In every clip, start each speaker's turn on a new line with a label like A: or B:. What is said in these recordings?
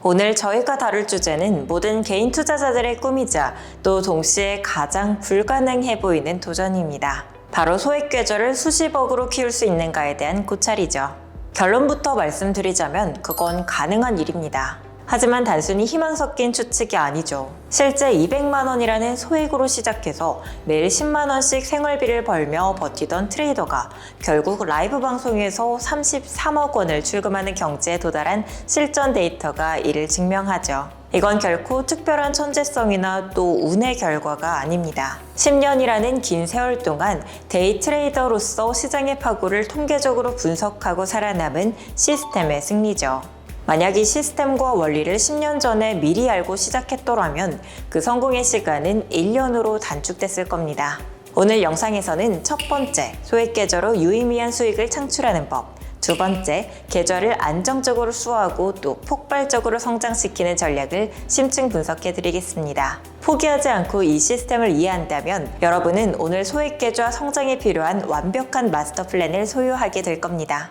A: 오늘 저희가 다룰 주제는 모든 개인 투자자들의 꿈이자 또 동시에 가장 불가능해 보이는 도전입니다. 바로 소액 계좌를 수십억으로 키울 수 있는가에 대한 고찰이죠. 결론부터 말씀드리자면 그건 가능한 일입니다. 하지만 단순히 희망 섞인 추측이 아니죠. 실제 200만 원이라는 소액으로 시작해서 매일 10만 원씩 생활비를 벌며 버티던 트레이더가 결국 라이브 방송에서 33억 원을 출금하는 경지에 도달한 실전 데이터가 이를 증명하죠. 이건 결코 특별한 천재성이나 또 운의 결과가 아닙니다. 10년이라는 긴 세월 동안 데이 트레이더로서 시장의 파고를 통계적으로 분석하고 살아남은 시스템의 승리죠. 만약 이 시스템과 원리를 10년 전에 미리 알고 시작했더라면 그 성공의 시간은 1년으로 단축됐을 겁니다. 오늘 영상에서는 첫 번째, 소액 계좌로 유의미한 수익을 창출하는 법, 두 번째, 계좌를 안정적으로 수호하고 또 폭발적으로 성장시키는 전략을 심층 분석해 드리겠습니다. 포기하지 않고 이 시스템을 이해한다면 여러분은 오늘 소액 계좌 성장에 필요한 완벽한 마스터 플랜을 소유하게 될 겁니다.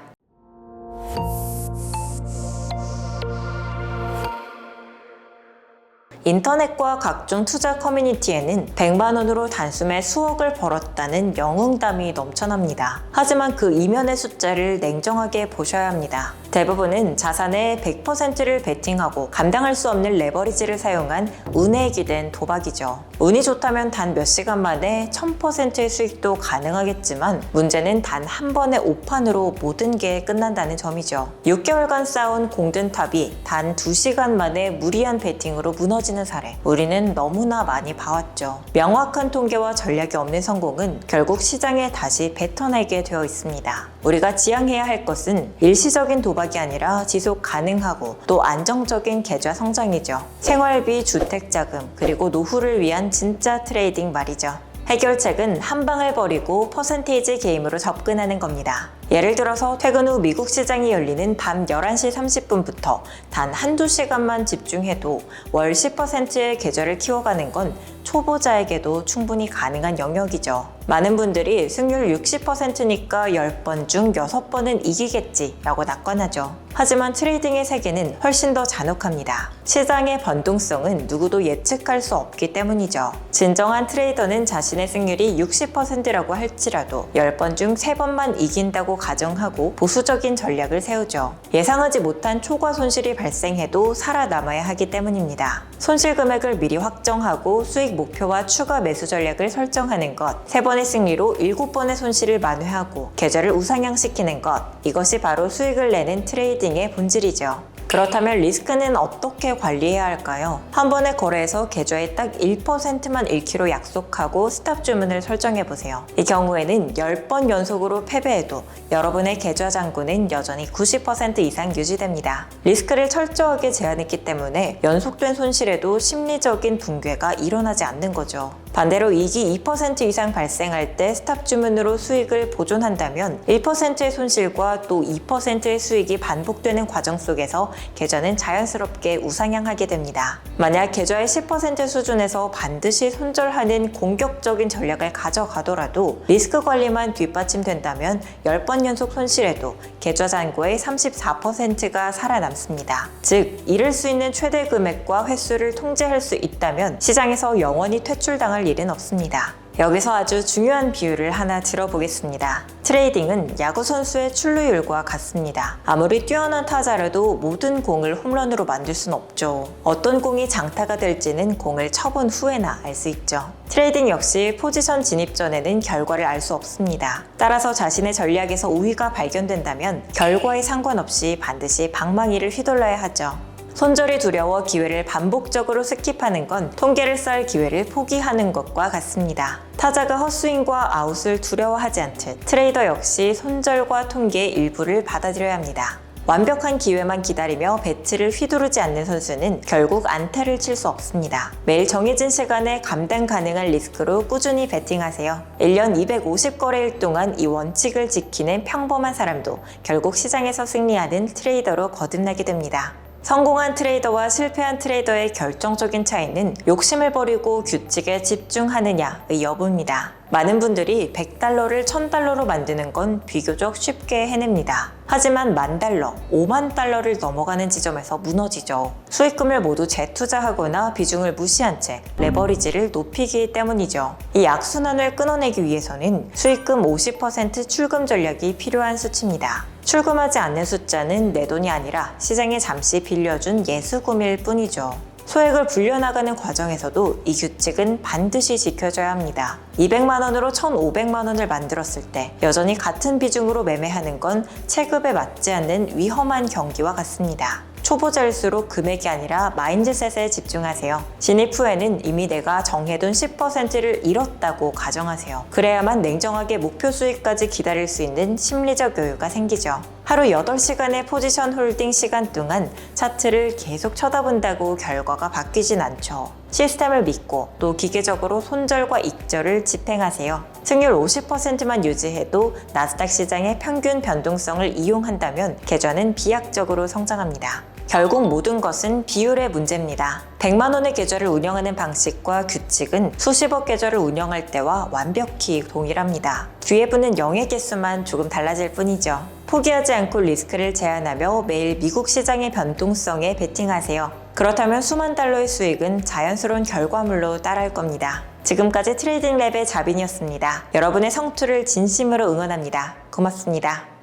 A: 인터넷과 각종 투자 커뮤니티에는 100만 원으로 단숨에 수억을 벌었다는 영웅담이 넘쳐납니다. 하지만 그 이면의 숫자를 냉정하게 보셔야 합니다. 대부분은 자산의 100%를 베팅하고 감당할 수 없는 레버리지를 사용한 운에 기댄 도박이죠. 운이 좋다면 단 몇 시간 만에 1000%의 수익도 가능하겠지만 문제는 단 한 번의 오판으로 모든 게 끝난다는 점이죠. 6개월간 쌓은 공든탑이 단 2시간 만에 무리한 베팅으로 무너지는 사례, 우리는 너무나 많이 봐왔죠. 명확한 통계와 전략이 없는 성공은 결국 시장에 다시 뱉어내게 되어 있습니다. 우리가 지향해야 할 것은 일시적인 도박이 아니라 지속 가능하고 또 안정적인 계좌 성장이죠. 생활비, 주택자금, 그리고 노후를 위한 진짜 트레이딩 말이죠. 해결책은 한 방을 버리고 퍼센테이지 게임으로 접근하는 겁니다. 예를 들어서 퇴근 후 미국 시장이 열리는 밤 11시 30분부터 단 한두 시간만 집중해도 월 10%의 계좌를 키워가는 건 초보자에게도 충분히 가능한 영역이죠. 많은 분들이 승률 60%니까 10번 중 6번은 이기겠지 라고 낙관하죠. 하지만 트레이딩의 세계는 훨씬 더 잔혹합니다. 시장의 변동성은 누구도 예측할 수 없기 때문이죠. 진정한 트레이더는 자신의 승률이 60%라고 할지라도 10번 중 3번만 이긴다고 가정하고 보수적인 전략을 세우죠. 예상하지 못한 초과 손실이 발생해도 살아남아야 하기 때문입니다. 손실 금액을 미리 확정하고 수익 목표와 추가 매수 전략을 설정하는 것, 3번의 승리로 7번의 손실을 만회하고 계좌를 우상향시키는 것, 이것이 바로 수익을 내는 트레이딩의 본질이죠. 그렇다면 리스크는 어떻게 관리해야 할까요? 한 번의 거래에서 계좌에 딱 1%만 잃기로 약속하고 스탑 주문을 설정해보세요. 이 경우에는 10번 연속으로 패배해도 여러분의 계좌 잔고는 여전히 90% 이상 유지됩니다. 리스크를 철저하게 제한했기 때문에 연속된 손실에도 심리적인 붕괴가 일어나지 않는 거죠. 반대로 이익이 2% 이상 발생할 때 스탑 주문으로 수익을 보존한다면 1%의 손실과 또 2%의 수익이 반복되는 과정 속에서 계좌는 자연스럽게 우상향하게 됩니다. 만약 계좌의 10% 수준에서 반드시 손절하는 공격적인 전략을 가져가더라도 리스크 관리만 뒷받침된다면 10번 연속 손실에도 계좌 잔고의 34%가 살아남습니다. 즉, 잃을 수 있는 최대 금액과 횟수를 통제할 수 있다면 시장에서 영원히 퇴출당할 일은 없습니다. 여기서 아주 중요한 비유를 하나 들어보겠습니다. 트레이딩은 야구 선수의 출루율과 같습니다. 아무리 뛰어난 타자라도 모든 공을 홈런으로 만들 순 없죠. 어떤 공이 장타가 될지는 공을 쳐본 후에나 알 수 있죠. 트레이딩 역시 포지션 진입 전에는 결과를 알 수 없습니다. 따라서 자신의 전략에서 우위가 발견된다면 결과에 상관없이 반드시 방망이를 휘둘러야 하죠. 손절이 두려워 기회를 반복적으로 스킵하는 건 통계를 쌓을 기회를 포기하는 것과 같습니다. 타자가 헛스윙과 아웃을 두려워하지 않듯 트레이더 역시 손절과 통계의 일부를 받아들여야 합니다. 완벽한 기회만 기다리며 배트를 휘두르지 않는 선수는 결국 안타를 칠 수 없습니다. 매일 정해진 시간에 감당 가능한 리스크로 꾸준히 배팅하세요. 1년 250거래일 동안 이 원칙을 지키는 평범한 사람도 결국 시장에서 승리하는 트레이더로 거듭나게 됩니다. 성공한 트레이더와 실패한 트레이더의 결정적인 차이는 욕심을 버리고 규칙에 집중하느냐의 여부입니다. 많은 분들이 100달러를 1000달러로 만드는 건 비교적 쉽게 해냅니다. 하지만 10,000달러, 50,000달러를 넘어가는 지점에서 무너지죠. 수익금을 모두 재투자하거나 비중을 무시한 채 레버리지를 높이기 때문이죠. 이 악순환을 끊어내기 위해서는 수익금 50% 출금 전략이 필요한 수치입니다. 출금하지 않는 숫자는 내 돈이 아니라 시장에 잠시 빌려준 예수금일 뿐이죠. 소액을 불려나가는 과정에서도 이 규칙은 반드시 지켜져야 합니다. 200만 원으로 1,500만 원을 만들었을 때 여전히 같은 비중으로 매매하는 건 체급에 맞지 않는 위험한 경기와 같습니다. 초보자일수록 금액이 아니라 마인드셋에 집중하세요. 진입 후에는 이미 내가 정해둔 10%를 잃었다고 가정하세요. 그래야만 냉정하게 목표 수익까지 기다릴 수 있는 심리적 여유가 생기죠. 하루 8시간의 포지션 홀딩 시간 동안 차트를 계속 쳐다본다고 결과가 바뀌진 않죠. 시스템을 믿고 또 기계적으로 손절과 익절을 집행하세요. 승률 50%만 유지해도 나스닥 시장의 평균 변동성을 이용한다면 계좌는 비약적으로 성장합니다. 결국 모든 것은 비율의 문제입니다. 100만 원의 계좌를 운영하는 방식과 규칙은 수십억 계좌를 운영할 때와 완벽히 동일합니다. 뒤에 붙는 0의 개수만 조금 달라질 뿐이죠. 포기하지 않고 리스크를 제한하며 매일 미국 시장의 변동성에 베팅하세요. 그렇다면 수만 달러의 수익은 자연스러운 결과물로 따라올 겁니다. 지금까지 트레이딩 랩의 자빈이었습니다. 여러분의 성투를 진심으로 응원합니다. 고맙습니다.